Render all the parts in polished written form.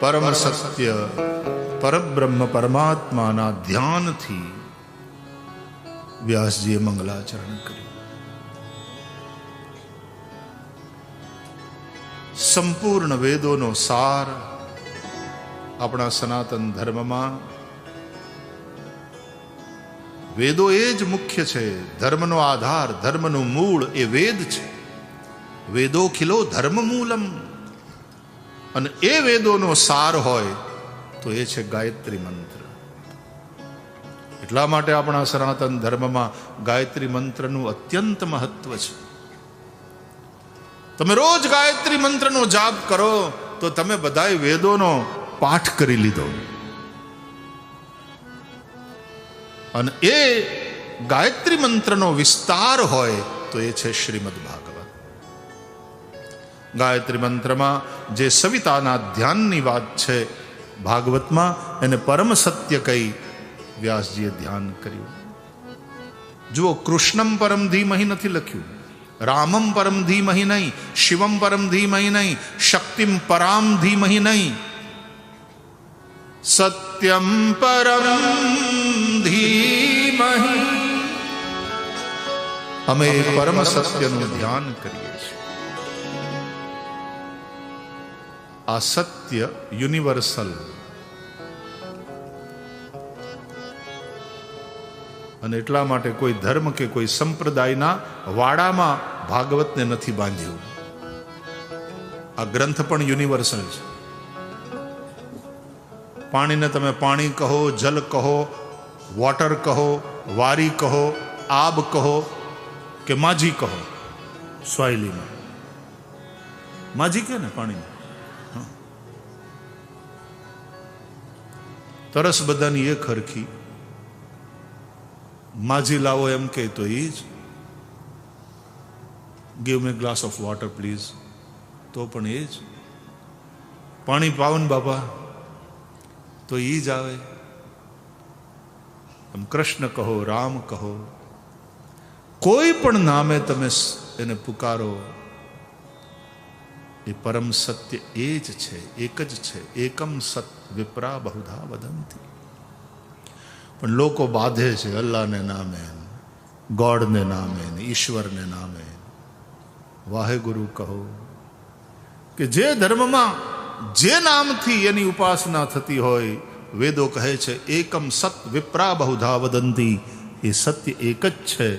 પરમ સત્ય પરબ્રહ્મ પરમાત્માના ધ્યાનથી વ્યાસજીએ મંગલાચરણ કર્યું. સંપૂર્ણ વેદોનો સાર આપણા સનાતન ધર્મમાં વેદો એ જ મુખ્ય છે. ધર્મનો આધાર, ધર્મનું મૂળ એ વેદ છે. વેદોખિલો ધર્મ મૂલમ. અને એ વેદોનો સાર હોય તો એ છે ગાયત્રી મંત્ર. એટલા માટે આપણા સનાતન ધર્મમાં ગાયત્રી મંત્રનું અત્યંત મહત્વ છે. તમે રોજ ગાયત્રી મંત્રનો જાપ કરો તો તમે બધાય વેદોનો પાઠ કરી લીધો. અને એ ગાયત્રી મંત્રનો વિસ્તાર હોય તો એ છે શ્રીમદ ભાગવત. ગાયત્રી મંત્રમાં જે સવિતાના ધ્યાનની વાત છે, ભાગવતમાં એને પરમ સત્ય કહી વ્યાસજીએ ધ્યાન કર્યું. જુઓ, કૃષ્ણમ પરમ ધીમહિ નથી લખ્યું, રામમ પરમ ધીમહિ નહીં, શિવમ પરમ ધીમહિ નહીં, શક્તિમ પરામ ધીમહિ નહીં, સત્યમ પરમ ધીમહિ. અમે પરમ સત્યનું ધ્યાન કરીએ છીએ. આ સત્ય યુનિવર્સલ અને એટલા માટે કોઈ ધર્મ કે કોઈ સંપ્રદાયના વાડામાં ભાગવતને નથી બાંધ્યું. આ ગ્રંથ પણ યુનિવર્સલ છે. પાણીને તમે પાણી કહો, જલ કહો, વોટર કહો, વારી કહો, આબ કહો કે માજી કહો. સ્વાહિલીમાં માજી કે ને પાણી, તરસ બધાની એક હરખી. માજી લાવો એમ કે તો એ જ give May glass of water please, તો પણ એ જ. પાણી પાવન બાપા તો એ જ આવે. આમ કૃષ્ણ કહો, રામ કહો, કોઈ પણ નામે તમે એને પુકારો, એ પરમ સત્ય એ જ છે, એક જ છે. એકમ સત વિપ્રા બહુધા વદંતી. પણ લોકો બાંધે છે અલ્લાહને નામે, ગોડને નામે, ઈશ્વરને નામે. વાહેગુરુ કહો કે જે ધર્મમાં જે નામથી એની ઉપાસના થતી હોય, વેદો કહે છે એકમ સત વિપ્રા બહુધા વદંતી. એ સત્ય એક જ છે,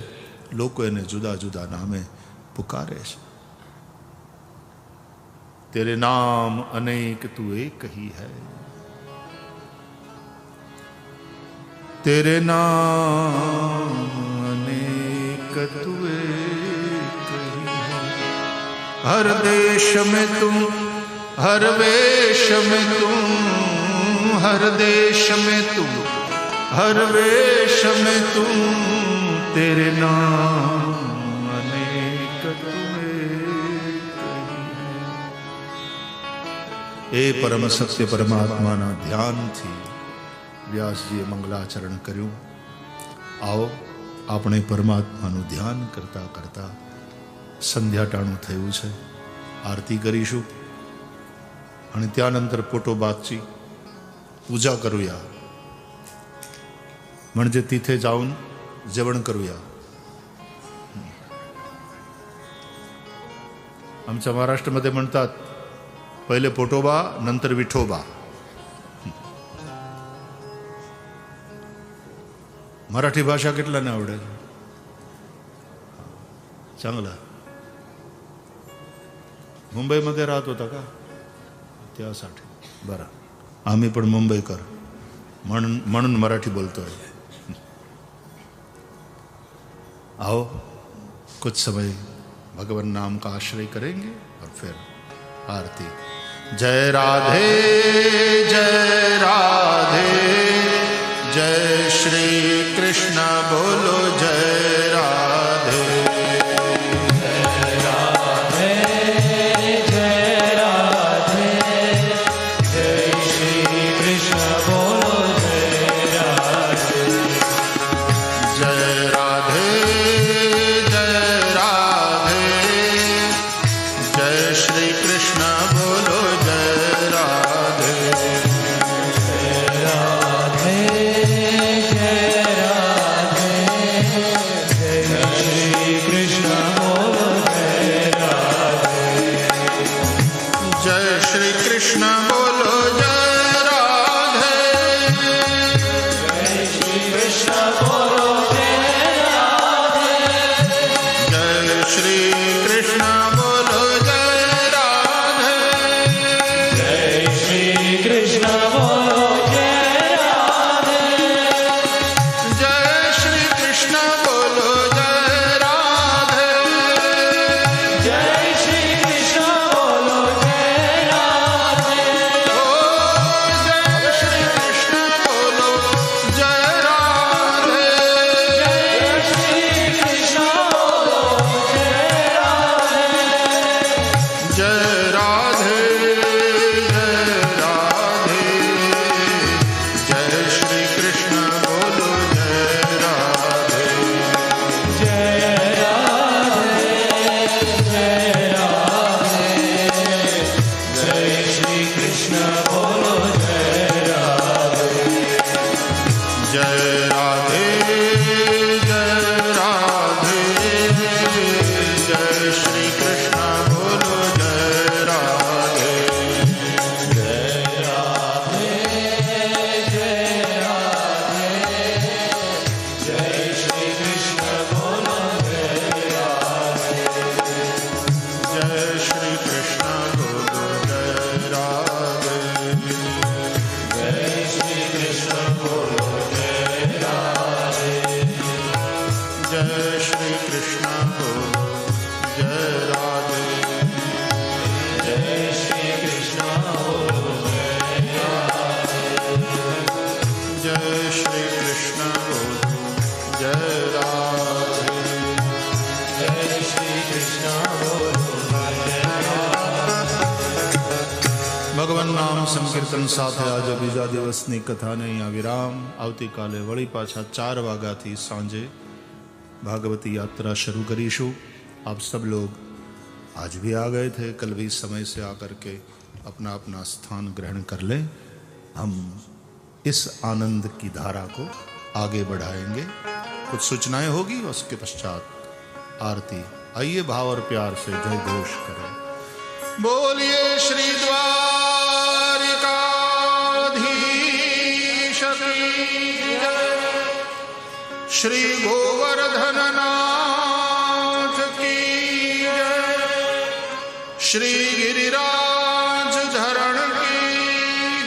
લોકો એને જુદા જુદા નામે પુકારે છે. तेरे नाम अनेक तू एक ही है, तेरे नाम अनेक तू एक ही है. हर देश में तुम, हर वेश में तुम, हर देश में तुम, हर वेश में तुम, तेरे नाम अनेक तू. એ પરમ સત્ય પરમાત્માના ધ્યાનથી વ્યાસજીએ મંગલાચરણ કર્યું. આવો આપણે પરમાત્માનું ધ્યાન કરતા કરતા સંધ્યાટાણું થયું છે, આરતી કરીશું અને त्यानंतर पोटोबाची पूजा करूया. म्हणजे तिथे जाऊन जेवण करूया. आमच्या महाराष्ट्रामध्ये म्हणतात पहिले पोटोबा नंतर विठोबा. मराठी भाषा કેટલાને આવડે? चांगला. मुंबईमध्ये राहत होता का? त्यासाठी. बरं, आम्ही पण मुंबईकर म्हणून मराठी बोलतोय. आओ कुछ समय भगवान नाम का आश्रय करेंगे और फिर आरती. जय राधे जय राधे, जय श्री कृष्ण बोलो जय राधे. जय राधे जय राधे, जय श्री कृष्ण बोलो जय राधे. जय राधे जय राधे, जय श्री कृष्ण बोलो जय राधे. जय श्री कृष्ण बोलो जय राधे। जय श्री कृष्ण बोलो जय राधे। जय श्री कृष्ण बोलो जय राधे। जय श्री कृष्ण बोलो जय राधे। जय श्री कृष्ण बोलो जय राधे। जय श्री कृष्ण बोलो जय राधे। ओ जय श्री कृष्ण बोलो जय राधे। जय श्री कृष्ण बोलो जय राधे। जय राधे जय राधे। जय श्री कृष्ण बोलो जय राधे। जय राधे जय राधे। जय श्री कृष्ण बोलो जय राधे। जय राधे जय राधे। जय श्री कृष्ण बोलो जय राधे। जय राधे जय राधे। जय श्री कृष्ण बोलो जय राधे। जय श्री कृष्ण बोलो जय राधे। जय श्री कृष्ण बोलो जय राधे। जय श्री कृष्ण बोलो जय राधे। जय श्री कृष्ण बोलो जय राधे। जय श्री कृष्ण बोलो जय राधे। जय श्री कृष्ण बोलो जय ભગવાન નામ સંકીર્તન સાથે આજે બીજા દિવસની કથાને અહીંયા વિરામ. આવતીકાલે વળી પાછા 4 વાગ્યાથી સાંજે भागवती यात्रा शुरू करीशु. आप सब लोग आज भी आ गए थे, कल भी समय से आकर के अपना अपना स्थान ग्रहण कर लें. हम इस आनंद की धारा को आगे बढ़ाएंगे. कुछ सूचनाएं होगी, उसके पश्चात आरती. आइए भाव और प्यार से जय घोष करें. बोलिए श्री द्वारिकाधीश की जय. श्री गोवर्धन नाथ की जय. श्री गिरिराज धरण की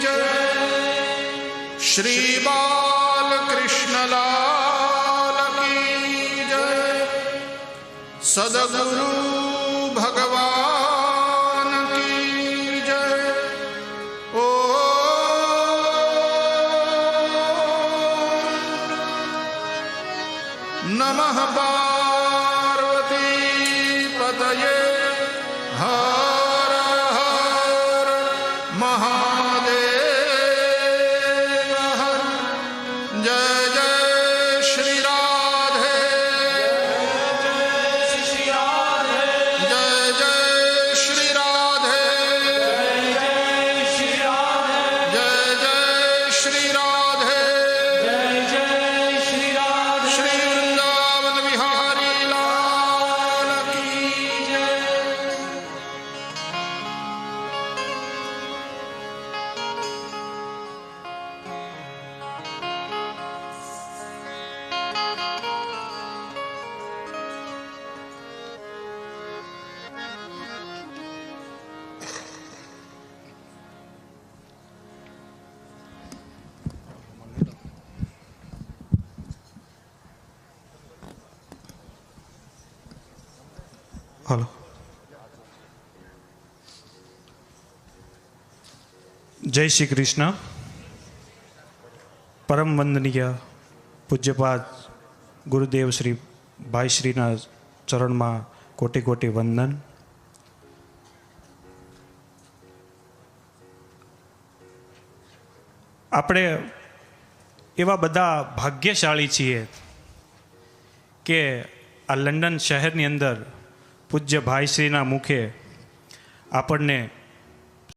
जय. श्री बाल कृष्ण लाल की जय. सदगुरु भगवान की जय. ओ नमः पार्वती पतये. हर हर महादेव हर. जय जय श्री राधे. श्री राधे जय जय श्री राधे. जय श्री राधे जय जय श्री राधे. जय श्री राधे श्री वृंदावन बिहारी लाल की जय. हेलो. जय श्री कृष्ण. પરમ વંદનીય પૂજ્યપાદ ગુરુદેવ શ્રી ભાઈશ્રીના ચરણમાં કોટી કોટી વંદન. આપણે એવા બધા ભાગ્યશાળી છીએ કે આ લંડન શહેરની અંદર પૂજ્ય ભાઈશ્રીના મુખે આપણને